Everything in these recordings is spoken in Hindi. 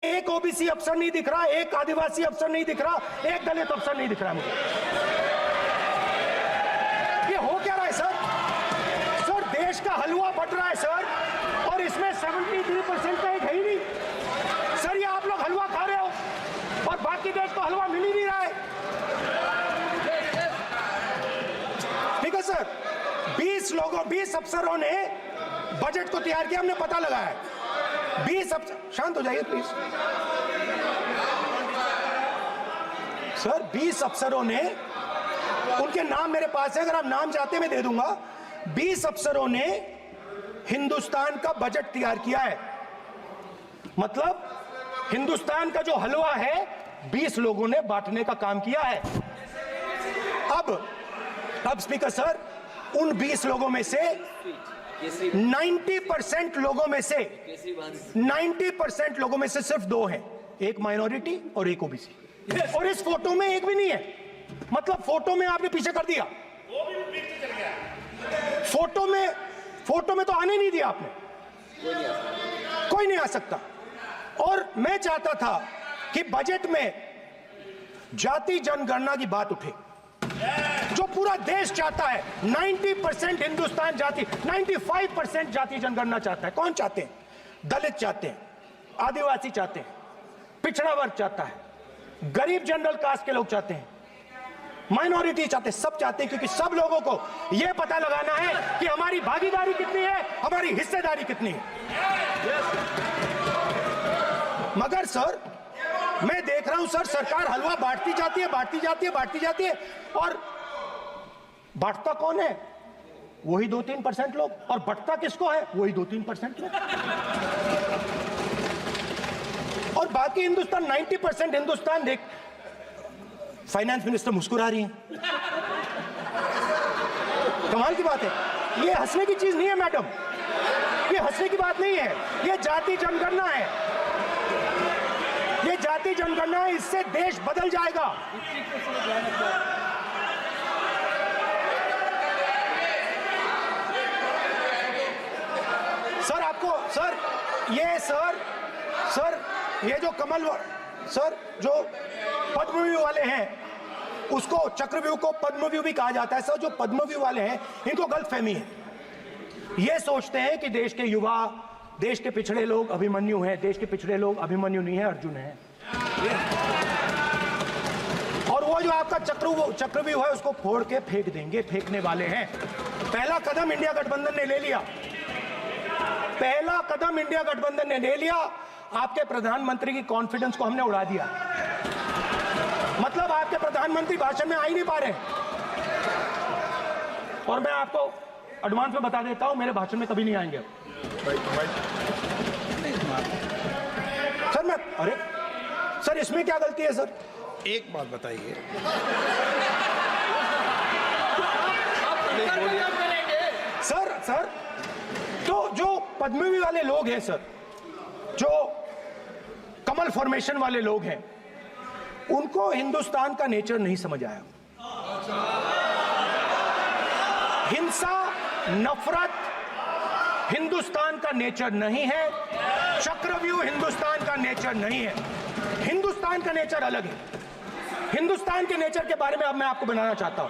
एक ओबीसी अफसर नहीं दिख रहा, एक आदिवासी अफसर नहीं दिख रहा, एक दलित अफसर नहीं दिख रहा है मुझे। ये हो क्या रहा है सर? सर देश का हलवा बट रहा है सर, और इसमें 73% का एक है ही नहीं सर। ये आप लोग हलवा खा रहे हो और बाकी देश को हलवा मिल ही नहीं रहा है। ठीक है सर, 20 अफसरों ने बजट को तैयार किया, हमने पता लगाया है। 20 अफसर, शांत हो जाइए प्लीज सर। 20 अफसरों ने, उनके नाम मेरे पास है, अगर आप नाम चाहते मैं दे दूंगा। 20 अफसरों ने हिंदुस्तान का बजट तैयार किया है। मतलब हिंदुस्तान का जो हलवा है 20 लोगों ने बांटने का काम किया है। अब स्पीकर सर, उन 20 लोगों में से 90% लोगों में से 90% लोगों में से सिर्फ 2 हैं, एक माइनॉरिटी और एक ओबीसी। और इस फोटो में एक भी नहीं है। मतलब फोटो में आपने पीछे कर दिया, वो भी पीछे चल गया। फोटो में तो आने नहीं दिया आपने, कोई नहीं आ सकता। और मैं चाहता था कि बजट में जाति जनगणना की बात उठे, जो पूरा देश चाहता है। 90% हिंदुस्तान जाति, 95% जाति जनगणना चाहता है। कौन चाहते हैं? दलित चाहते हैं, आदिवासी चाहते हैं, पिछड़ा वर्ग चाहता है, गरीब जनरल कास्ट के लोग चाहते हैं, माइनॉरिटी चाहते हैं, सब चाहते हैं। क्योंकि सब लोगों को यह पता लगाना है कि हमारी भागीदारी कितनी है, हमारी हिस्सेदारी कितनी है। मगर सर मैं देख रहा हूं सर, सरकार हलवा बांटती जाती है, और बांटता कौन है? वही 2-3% लोग, और बंटता किसको है? वही 2-3% लोग। और बाकी हिंदुस्तान, 90% हिंदुस्तान देख। फाइनेंस मिनिस्टर मुस्कुरा रही हैं, कमाल की बात है। ये हंसने की चीज नहीं है मैडम, ये हंसने की बात नहीं है, ये जाति जनगणना है। ये जाति जनगणना है, इससे देश बदल जाएगा। सर आपको सर ये जो सर जो पद्मव्यूह वाले हैं, उसको चक्रव्यूह को पद्मव्यूह भी कहा जाता है। सर जो पद्मव्यूह वाले हैं, इनको गलतफहमी है। ये सोचते हैं कि देश के युवा, देश के पिछड़े लोग अभिमन्यु हैं। देश के पिछड़े लोग अभिमन्यु नहीं है, अर्जुन है। और वो जो आपका चक्रव्यूह है, उसको फोड़ के फेंक देंगे, फेंकने वाले हैं। पहला कदम इंडिया गठबंधन ने ले लिया, आपके प्रधानमंत्री की कॉन्फिडेंस को हमने उड़ा दिया। मतलब आपके प्रधानमंत्री भाषण में आ ही नहीं पा रहे। और मैं आपको एडवांस में बता देता हूं, मेरे भाषण में कभी नहीं आएंगे सर। अरे सर, इसमें क्या गलती है सर? एक बात बताइए, सर तो जो पद्मव्यूह वाले लोग हैं सर, जो कमल फॉर्मेशन वाले लोग हैं, उनको हिंदुस्तान का नेचर नहीं समझ आया। हिंसा, नफरत हिंदुस्तान का नेचर नहीं है। चक्रव्यूह हिंदुस्तान का नेचर नहीं है। हिंदुस्तान का नेचर अलग है। हिंदुस्तान के नेचर के बारे में अब मैं आपको बनाना चाहता हूं।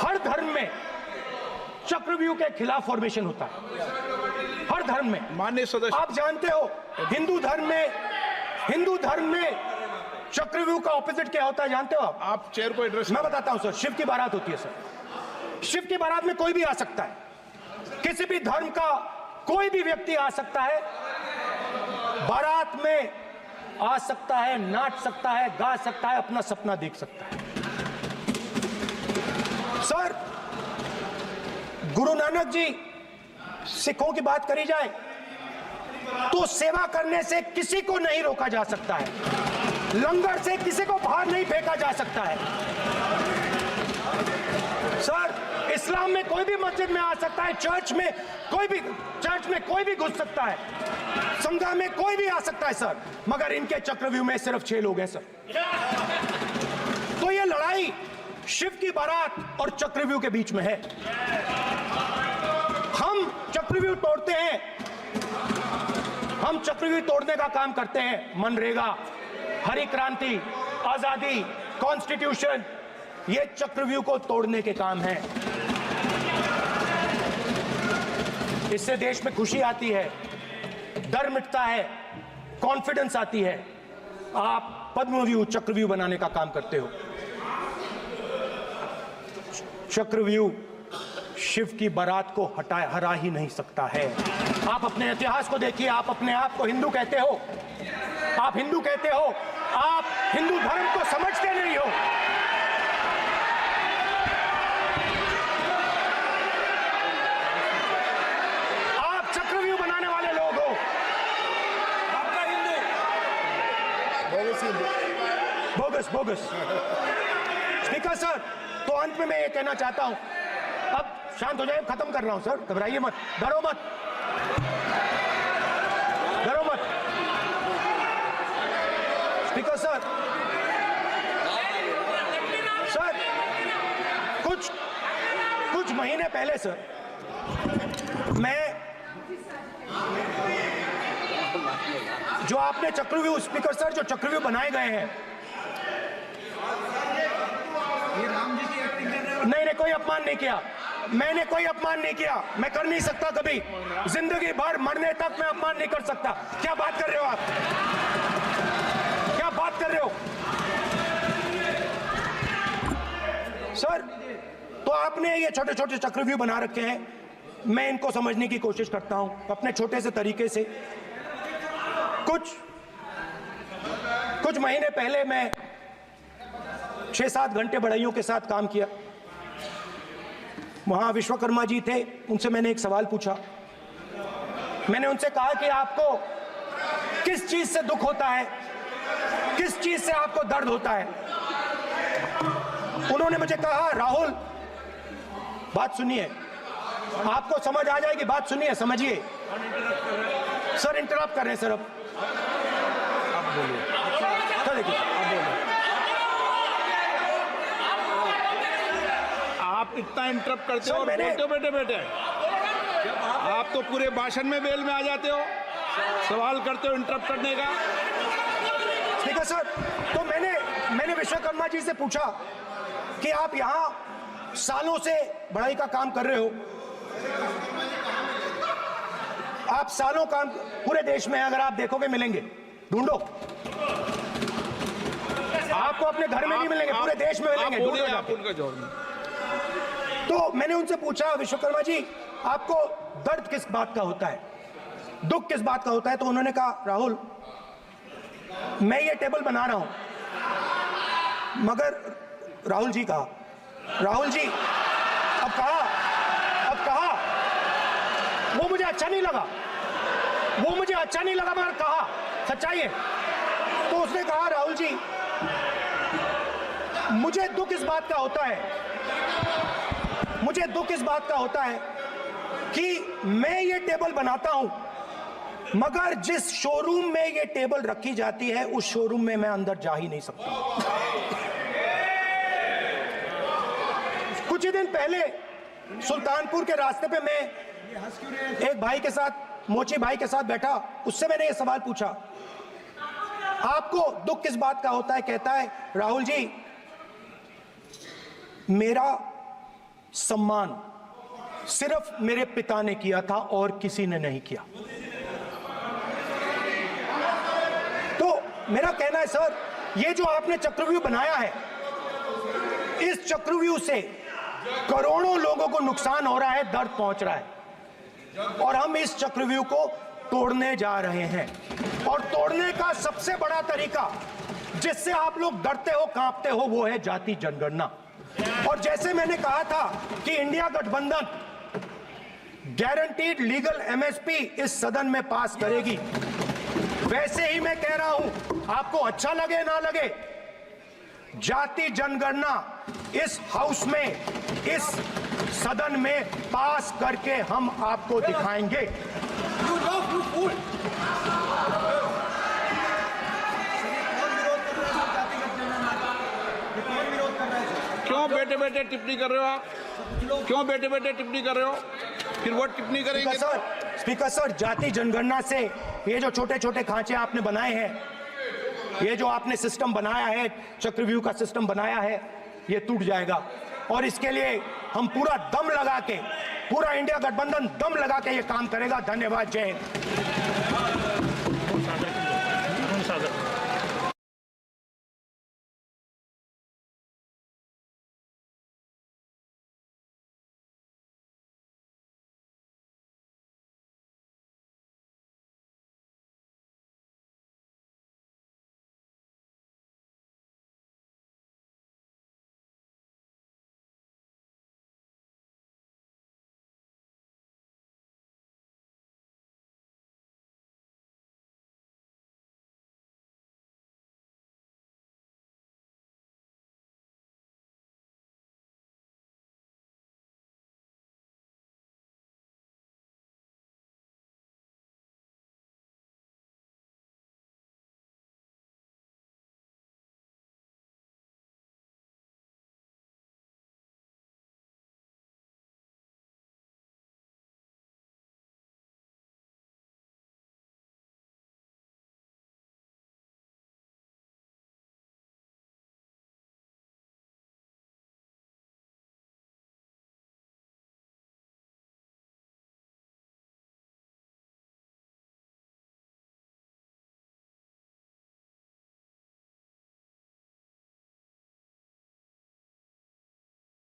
हर धर्म में चक्रव्यूह के खिलाफ फॉर्मेशन होता है, हर धर्म में। माननीय सदस्य, आप जानते हो हिंदू धर्म में चक्रव्यूह का ऑपोजिट क्या होता है, जानते हो आप चेयर को एड्रेस। मैं बताता हूं सर। शिव की बारात होती है सर। शिव की बारात में कोई भी आ सकता है, किसी भी धर्म का कोई भी व्यक्ति आ सकता है, बारात में आ सकता है, नाच सकता है, गा सकता है, अपना सपना देख सकता है। सर गुरु नानक जी, सिखों की बात करी जाए तो सेवा करने से किसी को नहीं रोका जा सकता है, लंगर से किसी को बाहर नहीं फेंका जा सकता है। सर इस्लाम में कोई भी मस्जिद में आ सकता है, चर्च में कोई भी घुस सकता है, संघा में कोई भी आ सकता है सर। मगर इनके चक्रव्यूह में सिर्फ 6 लोग हैं सर। तो ये लड़ाई शिव की बारात और चक्रव्यूह के बीच में है। हम चक्रव्यूह तोड़ते हैं, हम चक्रव्यूह तोड़ने का काम करते हैं। मनरेगा, हरी क्रांति, आजादी, कॉन्स्टिट्यूशन, ये चक्रव्यूह को तोड़ने के काम हैं। इससे देश में खुशी आती है, डर मिटता है, कॉन्फिडेंस आती है। आप पद्मव्यूह चक्रव्यूह बनाने का काम करते हो। चक्रव्यूह शिव की बारात को हरा ही नहीं सकता है। आप अपने इतिहास को देखिए। आप अपने आप को हिंदू कहते हो, आप हिंदू कहते हो, आप हिंदू धर्म को समझते नहीं हो। आप चक्रव्यूह बनाने वाले लोग हो। आपका Hindu bogus bogus. Speaker sir, तो अंत में मैं ये कहना चाहता हूं, अब शांत हो जाए, खत्म कर रहा हूं सर, घबराइए मत, डरो मत, डरो मत। स्पीकर सर, सर कुछ महीने पहले सर, मैं जो आपने चक्रव्यूह, स्पीकर सर, जो चक्रव्यूह बनाए गए हैं, नहीं, कोई अपमान नहीं किया, मैंने कोई अपमान नहीं किया, मैं कर नहीं सकता कभी, जिंदगी भर मरने तक मैं अपमान नहीं कर सकता। क्या बात कर रहे हो आप, क्या बात कर रहे हो सर? तो आपने ये छोटे छोटे चक्रव्यूह बना रखे हैं, मैं इनको समझने की कोशिश करता हूं अपने छोटे से तरीके से। कुछ महीने पहले मैं 6-7 घंटे बढ़इयों के साथ काम किया। वहां विश्वकर्मा जी थे, उनसे मैंने एक सवाल पूछा। मैंने उनसे कहा कि आपको किस चीज से दुख होता है, किस चीज से आपको दर्द होता है? उन्होंने मुझे कहा, राहुल बात सुनिए, आपको समझ आ जाएगी, बात सुनिए, समझिए। सर इंटरप्ट कर रहे हैं सर, अब बोलिए, देखिए आप इतना इंटरप्ट करते हो और मैंने बोलते हो बेटे आप तो पूरे भाषण में बेल में आ जाते हो, सवाल करते हो इंटरप्ट करने का। ठीक है सर, तो मैंने विश्वकर्मा जी से पूछा कि आप यहां सालों से बढ़ाई का काम कर रहे हो, आप सालों काम पूरे देश में अगर आप देखोगे मिलेंगे, ढूंढो, आपको अपने घर में नहीं मिलेंगे, पूरे देश में मिलेंगे, ढूंढो जाके। तो मैंने उनसे पूछा, विश्वकर्मा जी आपको दर्द किस बात का होता है, दुख किस बात का होता है? तो उन्होंने कहा, राहुल मैं ये टेबल बना रहा हूं, मगर राहुल जी कहा, राहुल जी अब कहा वो मुझे अच्छा नहीं लगा, मगर कहा सच्चाई है। तो उसने कहा, राहुल जी मुझे दुख इस बात का होता है, कि मैं ये टेबल बनाता हूं, मगर जिस शोरूम में ये टेबल रखी जाती है उस शोरूम में मैं अंदर जा ही नहीं सकता। कुछ ही दिन पहले सुल्तानपुर के रास्ते पे मैं एक भाई के साथ, मोची भाई के साथ बैठा, उससे मैंने ये सवाल पूछा, आपको दुख किस बात का होता है? कहता है, राहुल जी मेरा सम्मान सिर्फ मेरे पिता ने किया था और किसी ने नहीं किया। तो मेरा कहना है सर, ये जो आपने चक्रव्यूह बनाया है, इस चक्रव्यूह से करोड़ों लोगों को नुकसान हो रहा है, दर्द पहुंच रहा है, और हम इस चक्रव्यूह को तोड़ने जा रहे हैं। और तोड़ने का सबसे बड़ा तरीका जिससे आप लोग डरते हो, कांपते हो, वो है जाति जनगणना। और जैसे मैंने कहा था कि इंडिया गठबंधन गारंटीड लीगल एमएसपी इस सदन में पास करेगी, वैसे ही मैं कह रहा हूं, आपको अच्छा लगे ना लगे, जाति जनगणना इस हाउस में, इस सदन में पास करके हम आपको दिखाएंगे। क्यों बेटे बेटे टिप्पणी कर रहे हो आप? क्यों बेटे बेटे टिप्पणी कर रहे हो? फिर वो टिप्पणी करेंगे। स्पीकर सर, जाति जनगणना से ये जो छोटे छोटे खांचे आपने बनाए हैं, ये जो आपने सिस्टम बनाया है, चक्रव्यूह का सिस्टम बनाया है, ये टूट जाएगा। और इसके लिए हम पूरा दम लगा के, पूरा इंडिया गठबंधन दम लगा के ये काम करेगा। धन्यवाद। जय हिंद।